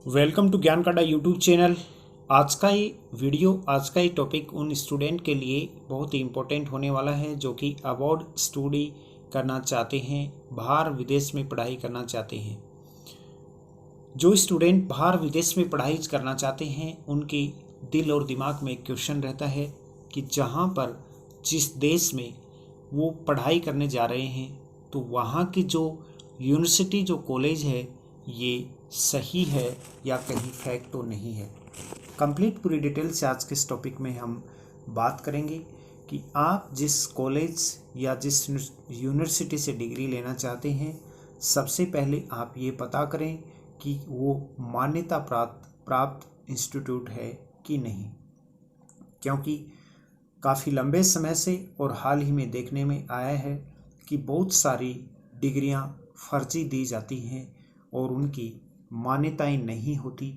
Welcome to ज्ञान काटा YouTube channel. आज का ये टॉपिक उन स्टूडेंट के लिए बहुत ही इम्पोर्टेंट होने वाला है जो कि अब्रॉड स्टडी करना चाहते हैं, बाहर विदेश में पढ़ाई करना चाहते हैं। जो स्टूडेंट बाहर विदेश में पढ़ाई करना चाहते हैं उनके दिल और दिमाग में एक क्वेश्चन रहता है कि जहाँ पर जिस देश में वो पढ़ाई करने जा रहे हैं तो वहाँ की जो यूनिवर्सिटी जो कॉलेज है ये सही है या कहीं फेक तो नहीं है। कंप्लीट पूरी डिटेल से आज के इस टॉपिक में हम बात करेंगे कि आप जिस कॉलेज या जिस यूनिवर्सिटी से डिग्री लेना चाहते हैं, सबसे पहले आप ये पता करें कि वो मान्यता प्राप्त इंस्टीट्यूट है कि नहीं, क्योंकि काफ़ी लंबे समय से और हाल ही में देखने में आया है कि बहुत सारी डिग्रियां फर्जी दी जाती हैं और उनकी मान्यताएं नहीं होती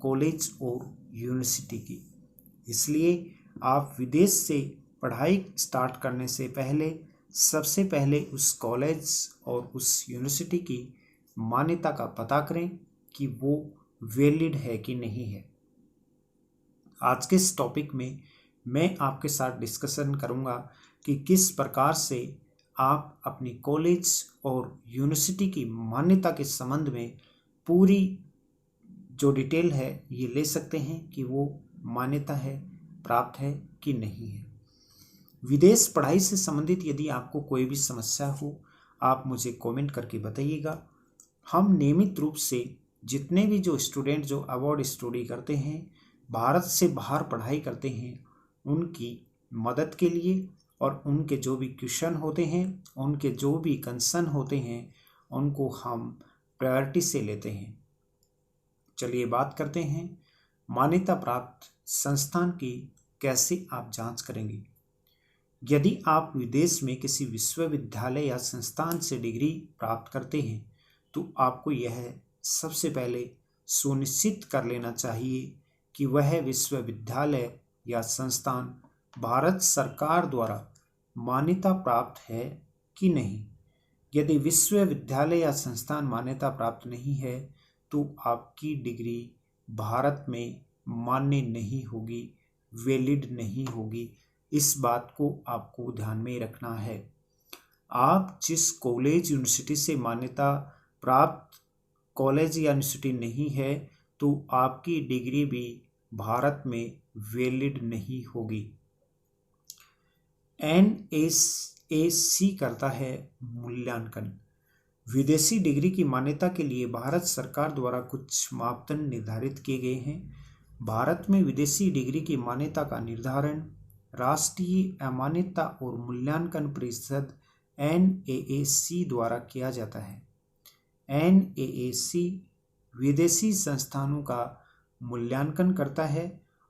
कॉलेज और यूनिवर्सिटी की। इसलिए आप विदेश से पढ़ाई स्टार्ट करने से पहले सबसे पहले उस कॉलेज और उस यूनिवर्सिटी की मान्यता का पता करें कि वो वैलिड है कि नहीं है। आज के इस टॉपिक में मैं आपके साथ डिस्कशन करूंगा कि किस प्रकार से आप अपनी कॉलेज और यूनिवर्सिटी की मान्यता के संबंध में पूरी जो डिटेल है ये ले सकते हैं कि वो मान्यता है, प्राप्त है कि नहीं है। विदेश पढ़ाई से संबंधित यदि आपको कोई भी समस्या हो, आप मुझे कमेंट करके बताइएगा। हम नियमित रूप से जितने भी जो स्टूडेंट जो अब्रॉड स्टडी करते हैं, भारत से बाहर पढ़ाई करते हैं, उनकी मदद के लिए और उनके जो भी क्वेश्चन होते हैं, उनके जो भी कंसर्न होते हैं, उनको हम प्रायोरिटी से लेते हैं। चलिए बात करते हैं मान्यता प्राप्त संस्थान की कैसे आप जांच करेंगे। यदि आप विदेश में किसी विश्वविद्यालय या संस्थान से डिग्री प्राप्त करते हैं तो आपको यह सबसे पहले सुनिश्चित कर लेना चाहिए कि वह विश्वविद्यालय या संस्थान भारत सरकार द्वारा मान्यता प्राप्त है कि नहीं। यदि विश्वविद्यालय या संस्थान मान्यता प्राप्त नहीं है तो आपकी डिग्री भारत में मान्य नहीं होगी, वैलिड नहीं होगी। इस बात को आपको ध्यान में रखना है। आप जिस कॉलेज यूनिवर्सिटी से मान्यता प्राप्त कॉलेज या यूनिवर्सिटी नहीं है तो आपकी डिग्री भी भारत में वैलिड नहीं होगी। NAAC करता है मूल्यांकन। विदेशी डिग्री की मान्यता के लिए भारत सरकार द्वारा कुछ मापदंड निर्धारित किए गए हैं। भारत में विदेशी डिग्री की मान्यता का निर्धारण राष्ट्रीय अमान्यता और मूल्यांकन परिषद NAAC द्वारा किया जाता है। NAAC विदेशी संस्थानों का मूल्यांकन करता है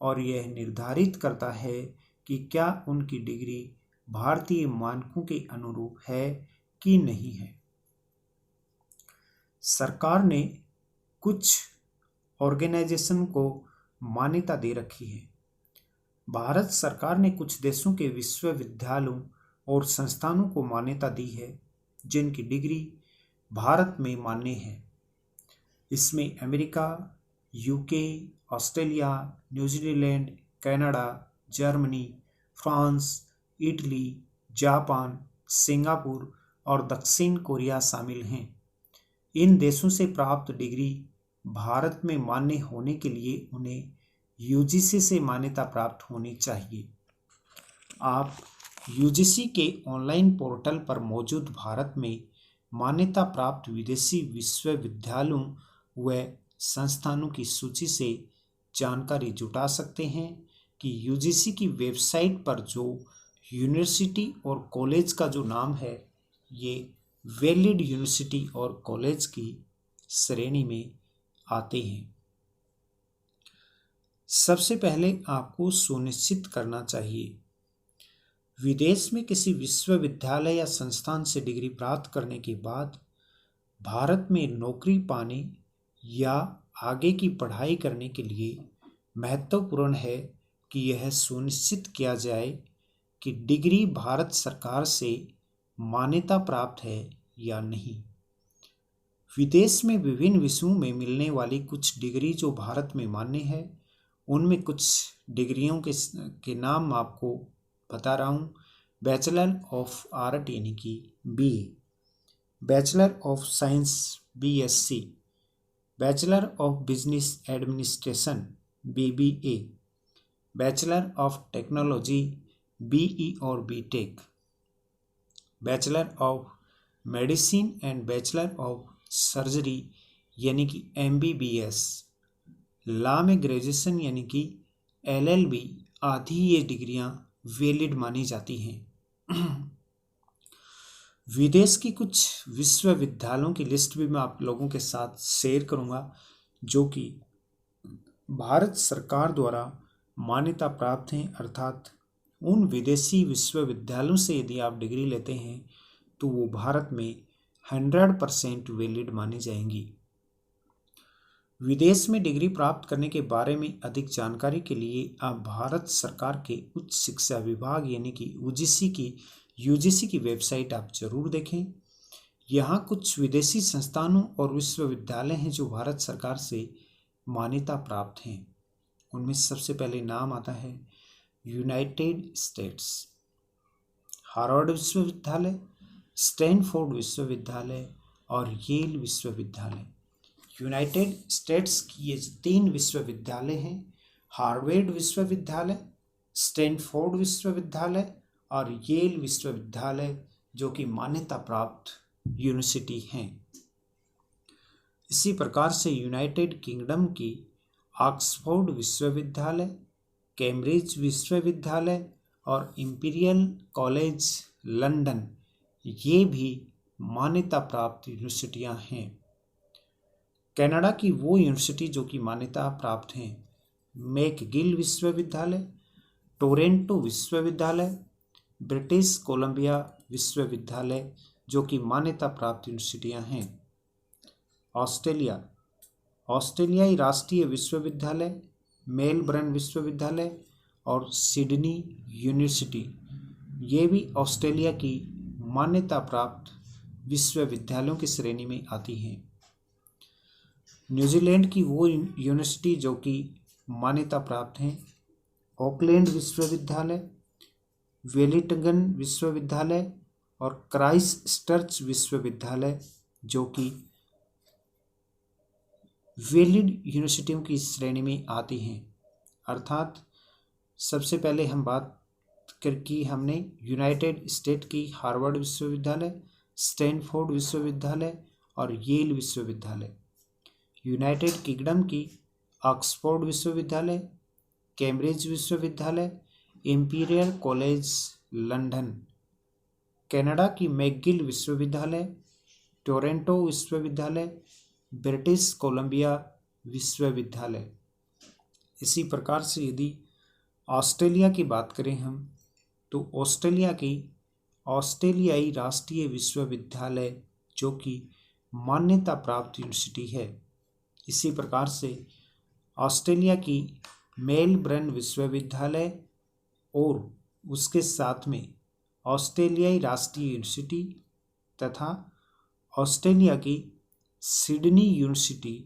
और यह निर्धारित करता है कि क्या उनकी डिग्री भारतीय मानकों के अनुरूप है कि नहीं है। सरकार ने कुछ ऑर्गेनाइजेशन को मान्यता दे रखी है। भारत सरकार ने कुछ देशों के विश्वविद्यालयों और संस्थानों को मान्यता दी है जिनकी डिग्री भारत में मान्य है। इसमें America, UK, Australia, New Zealand, Canada, Germany, France, Italy, Japan, Singapore और दक्षिण कोरिया शामिल हैं। इन देशों से प्राप्त डिग्री भारत में मान्य होने के लिए उन्हें UGC से मान्यता प्राप्त होनी चाहिए। आप UGC के ऑनलाइन पोर्टल पर मौजूद भारत में मान्यता प्राप्त विदेशी विश्वविद्यालयों व संस्थानों की सूची से जानकारी जुटा सकते हैं कि UGC की वेबसाइट पर जो यूनिवर्सिटी और कॉलेज का जो नाम है ये वैलिड यूनिवर्सिटी और कॉलेज की श्रेणी में आते हैं। सबसे पहले आपको सुनिश्चित करना चाहिए विदेश में किसी विश्वविद्यालय या संस्थान से डिग्री प्राप्त करने के बाद भारत में नौकरी पाने या आगे की पढ़ाई करने के लिए महत्वपूर्ण है कि यह सुनिश्चित किया जाए कि डिग्री भारत सरकार से मान्यता प्राप्त है या नहीं। विदेश में विभिन्न विषयों में मिलने वाली कुछ डिग्री जो भारत में मान्य है, उनमें कुछ डिग्रियों के नाम आपको बता रहा हूँ। बैचलर ऑफ आर्ट यानी कि BA, bachelor of science BSc, bachelor of business administration BBA, bachelor of technology BE और BTech, bachelor of medicine and bachelor of surgery यानी कि MBBS, लॉ में ग्रेजुएशन यानी कि LLB आदि ये डिग्रियां वैलिड मानी जाती हैं। विदेश की कुछ विश्वविद्यालयों की लिस्ट भी मैं आप लोगों के साथ शेयर करूंगा, जो कि भारत सरकार द्वारा मान्यता प्राप्त हैं। अर्थात उन विदेशी विश्वविद्यालयों से यदि आप डिग्री लेते हैं तो वो भारत में 100% वैलिड मानी जाएंगी। विदेश में डिग्री प्राप्त करने के बारे में अधिक जानकारी के लिए आप भारत सरकार के उच्च शिक्षा विभाग यानी कि UGC की वेबसाइट आप जरूर देखें। यहाँ कुछ विदेशी संस्थानों और विश्वविद्यालय हैं जो भारत सरकार से मान्यता प्राप्त हैं। उनमें सबसे पहले नाम आता है यूनाइटेड स्टेट्स, हार्वर्ड विश्वविद्यालय, स्टैनफोर्ड विश्वविद्यालय और येल विश्वविद्यालय। यूनाइटेड स्टेट्स की ये 3 विश्वविद्यालय हैं, हार्वर्ड विश्वविद्यालय, स्टैनफोर्ड विश्वविद्यालय और येल विश्वविद्यालय, जो कि मान्यता प्राप्त यूनिवर्सिटी हैं। इसी प्रकार से यूनाइटेड किंगडम की ऑक्सफोर्ड विश्वविद्यालय, कैम्ब्रिज विश्वविद्यालय और इंपीरियल कॉलेज लंदन, ये भी मान्यता प्राप्त यूनिवर्सिटियां हैं। कनाडा की वो यूनिवर्सिटी जो कि मान्यता प्राप्त हैं, मैकगिल विश्वविद्यालय, टोरंटो विश्वविद्यालय, ब्रिटिश कोलंबिया विश्वविद्यालय, जो कि मान्यता प्राप्त यूनिवर्सिटियां हैं। ऑस्ट्रेलियाई राष्ट्रीय विश्वविद्यालय, मेलबर्न विश्वविद्यालय और सिडनी यूनिवर्सिटी, ये भी ऑस्ट्रेलिया की मान्यता प्राप्त विश्वविद्यालयों की श्रेणी में आती हैं। न्यूजीलैंड की वो यूनिवर्सिटी जो कि मान्यता प्राप्त हैं, ऑकलैंड विश्वविद्यालय, वेलिंगटन विश्वविद्यालय और क्राइस्टचर्च विश्वविद्यालय, जो कि वैलिड यूनिवर्सिटियों की श्रेणी में आती हैं। अर्थात सबसे पहले हम बात की हमने यूनाइटेड स्टेट की हार्वर्ड विश्वविद्यालय, स्टैनफोर्ड विश्वविद्यालय और येल विश्वविद्यालय, यूनाइटेड किंगडम की ऑक्सफोर्ड विश्वविद्यालय, कैम्ब्रिज विश्वविद्यालय, इंपीरियल कॉलेज लंदन, कनाडा की मैकगिल विश्वविद्यालय, टोरंटो विश्वविद्यालय, ब्रिटिश कोलंबिया विश्वविद्यालय। इसी प्रकार से यदि ऑस्ट्रेलिया की बात करें हम, तो ऑस्ट्रेलिया की ऑस्ट्रेलियाई राष्ट्रीय विश्वविद्यालय, जो कि मान्यता प्राप्त यूनिवर्सिटी है। इसी प्रकार से ऑस्ट्रेलिया की मेलबर्न विश्वविद्यालय और उसके साथ में ऑस्ट्रेलियाई राष्ट्रीय यूनिवर्सिटी तथा ऑस्ट्रेलिया की सिडनी यूनिवर्सिटी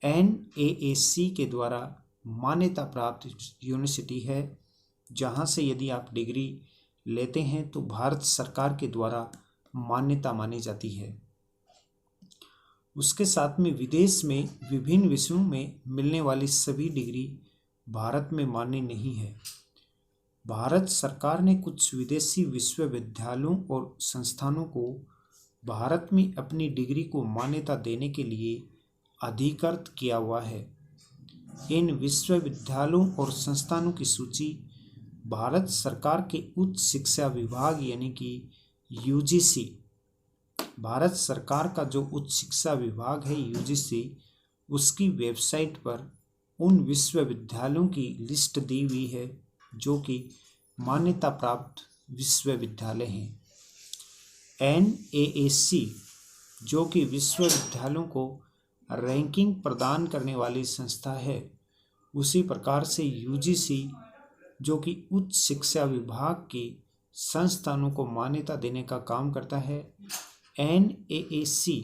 NAAC के द्वारा मान्यता प्राप्त यूनिवर्सिटी है, जहां से यदि आप डिग्री लेते हैं तो भारत सरकार के द्वारा मान्यता मानी जाती है। उसके साथ में विदेश में विभिन्न विषयों में मिलने वाली सभी डिग्री भारत में मान्य नहीं है। भारत सरकार ने कुछ विदेशी विश्वविद्यालयों और संस्थानों को भारत में अपनी डिग्री को मान्यता देने के लिए अधिकृत किया हुआ है। इन विश्वविद्यालयों और संस्थानों की सूची भारत सरकार के उच्च शिक्षा विभाग यानी कि UGC, भारत सरकार का जो उच्च शिक्षा विभाग है UGC, उसकी वेबसाइट पर उन विश्वविद्यालयों की लिस्ट दी हुई है जो कि मान्यता प्राप्त विश्वविद्यालय हैं। NAAC जो कि विश्वविद्यालयों को रैंकिंग प्रदान करने वाली संस्था है, उसी प्रकार से UGC जो कि उच्च शिक्षा विभाग के संस्थानों को मान्यता देने का काम करता है। NAAC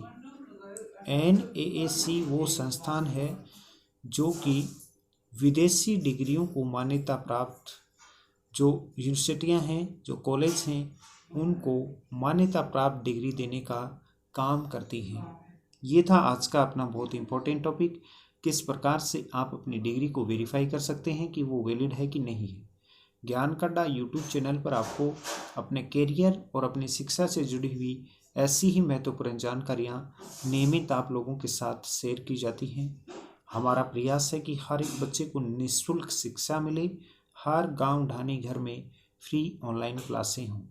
NAAC वो संस्थान है जो कि विदेशी डिग्रियों को मान्यता प्राप्त जो यूनिवर्सिटियां हैं, जो कॉलेज हैं, उनको मान्यता प्राप्त डिग्री देने का काम करती हैं। ये था आज का अपना बहुत इम्पोर्टेंट टॉपिक, किस प्रकार से आप अपनी डिग्री को वेरीफाई कर सकते हैं कि वो वैलिड है कि नहीं है। ज्ञान का अड्डा यूट्यूब चैनल पर आपको अपने कैरियर और अपनी शिक्षा से जुड़ी हुई ऐसी ही महत्वपूर्ण जानकारियाँ नियमित आप लोगों के साथ शेयर की जाती हैं। हमारा प्रयास है कि हर एक बच्चे को निःशुल्क शिक्षा मिले, हर गांव ढाणी घर में फ्री ऑनलाइन क्लासें हों।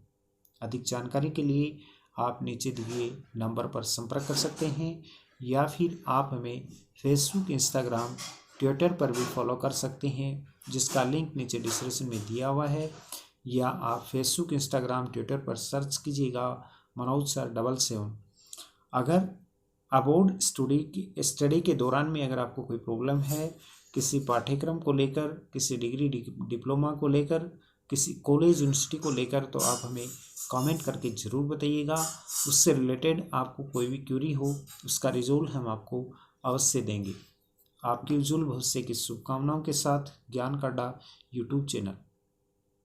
अधिक जानकारी के लिए आप नीचे दिए नंबर पर संपर्क कर सकते हैं या फिर आप हमें फेसबुक, इंस्टाग्राम, ट्विटर पर भी फॉलो कर सकते हैं, जिसका लिंक नीचे डिस्क्रिप्शन में दिया हुआ है। या आप फेसबुक, इंस्टाग्राम, ट्विटर पर सर्च कीजिएगा मनोज सर 77। अगर अबाउट स्टडी के दौरान में अगर आपको कोई प्रॉब्लम है, किसी पाठ्यक्रम को लेकर, किसी डिग्री डिप्लोमा को लेकर, किसी कॉलेज यूनिवर्सिटी को लेकर, तो आप हमें कमेंट करके ज़रूर बताइएगा। उससे रिलेटेड आपको कोई भी क्यूरी हो, उसका रिजोल्व हम आपको अवश्य देंगे। आपके उज्जवल भविष्य की शुभकामनाओं के साथ ज्ञान का अड्डा यूट्यूब चैनल।